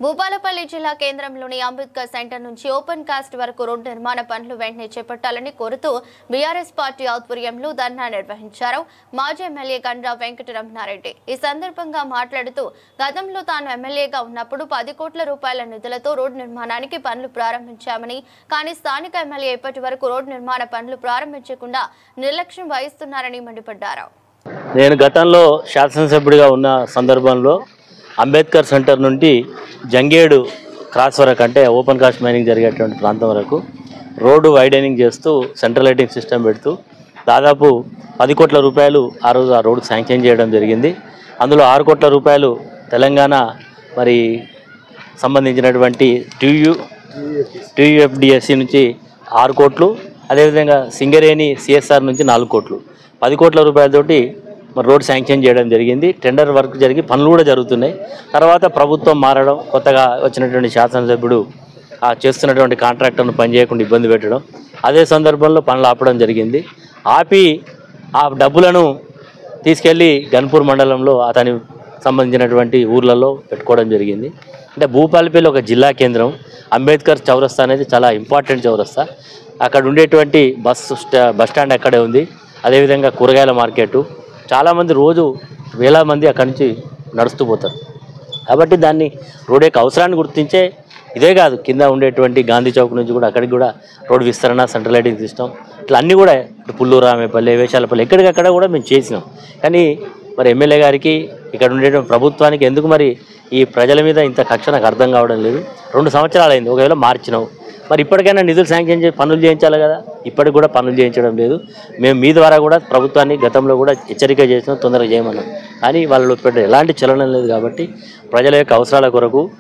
భూపాలపల్లి జిల్లా కేంద్రంలోని అంబేద్కర్ సెంటర్ నుంచి ఓపెన్ కాస్ట్ వరకు రోడ్డు నిర్మాణ పనులు వెంటనే చేపట్టాలని కోరుతూ బీఆర్ఎస్ పార్టీ ఆధ్వర్యంలో ధర్నా నిర్వహించారు. మాజీ ఎమ్మెల్యే గండ్ర వెంకటరమణారెడ్డి ఈ సందర్భంగా మాట్లాడుతూ గతంలో తాను ఎమ్మెల్యేగా ఉన్నప్పుడు 10 కోట్ల రూపాయల నిధులతో రోడ్డు నిర్మాణానికి పనులు ప్రారంభించామని, కానీ స్థానిక ఎమ్మెల్యే ఇప్పటి వరకు రోడ్డు నిర్మాణ పనులు ప్రారంభించకుండా నిర్లక్ష్యం వహిస్తున్నారని మండిపడ్డారు. నేను గతంలో శాసనసభ్యుడిగా ఉన్న సందర్భంలో అంబేద్కర్ సెంటర్ నుండి జంగేడు క్రాస్ వరకు అంటే ఓపెన్ కాస్ట్ మైనింగ్ జరిగేటువంటి ప్రాంతం వరకు రోడ్డు వైడనింగ్ చేస్తూ సెంట్రల్ లైటింగ్ సిస్టమ్ పెడుతూ దాదాపు 10 కోట్ల రూపాయలు ఆ రోజు ఆ రోడ్డు శాంక్షన్ చేయడం జరిగింది. అందులో 6 కోట్ల రూపాయలు తెలంగాణ మరి సంబంధించినటువంటి టీయూఎఫ్డిఎస్సి నుంచి 6 కోట్లు, అదేవిధంగా సింగరేణి సిఎస్ఆర్ నుంచి 4 కోట్లు, 10 కోట్ల రూపాయలతోటి మరి రోడ్ శాంక్షన్ చేయడం జరిగింది. టెండర్ వర్క్ జరిగి పనులు కూడా జరుగుతున్నాయి. తర్వాత ప్రభుత్వం మారడం, కొత్తగా వచ్చినటువంటి శాసనసభ్యుడు ఆ చేస్తున్నటువంటి కాంట్రాక్టర్ను పనిచేయకుండా ఇబ్బంది పెట్టడం, అదే సందర్భంలో పనులు ఆపడం జరిగింది. ఆపి ఆ డబ్బులను తీసుకెళ్ళి గన్పూర్ మండలంలో అతని సంబంధించినటువంటి ఊర్లలో పెట్టుకోవడం జరిగింది. అంటే భూపాలపల్లి ఒక జిల్లా కేంద్రం, అంబేద్కర్ చౌరస్తా అనేది చాలా ఇంపార్టెంట్ చౌరస్తా. అక్కడ ఉండేటువంటి బస్ స్టాండ్ అక్కడే ఉంది. అదేవిధంగా కూరగాయల మార్కెట్, చాలామంది రోజు వేల మంది అక్కడి నుంచి నడుస్తూ పోతారు. కాబట్టి దాన్ని రోడ్ యొక్క అవసరాన్ని గుర్తించే ఇదే కాదు, కింద ఉండేటువంటి గాంధీ చౌక్ నుంచి కూడా అక్కడికి కూడా రోడ్ విస్తరణ, సెంట్రల్ లైటింగ్ సిస్టమ్, ఇట్లా అన్నీ కూడా పుల్లూరు, రామేపల్లి, వేషాలపల్లి ఎక్కడికక్కడ కూడా మేము చేసినాం. కానీ మరి ఎమ్మెల్యే గారికి ఇక్కడ ఉండేటువంటి ప్రభుత్వానికి ఎందుకు మరి ఈ ప్రజల మీద ఇంత కక్ష నాకు అర్థం కావడం లేదు. 2 సంవత్సరాలు అయింది, ఒకవేళ మార్చినావు, మరి ఇప్పటికైనా నిధులు శాంక్షన్ చేసి పనులు చేయించాలి కదా. ఇప్పటికి కూడా పనులు చేయించడం లేదు. మేము మీ ద్వారా కూడా ప్రభుత్వాన్ని గతంలో కూడా హెచ్చరిక చేసినాం, తొందరగా చేయమన్నాం. కానీ వాళ్ళలో ఎలాంటి చలనం లేదు. కాబట్టి ప్రజల యొక్క అవసరాల కొరకు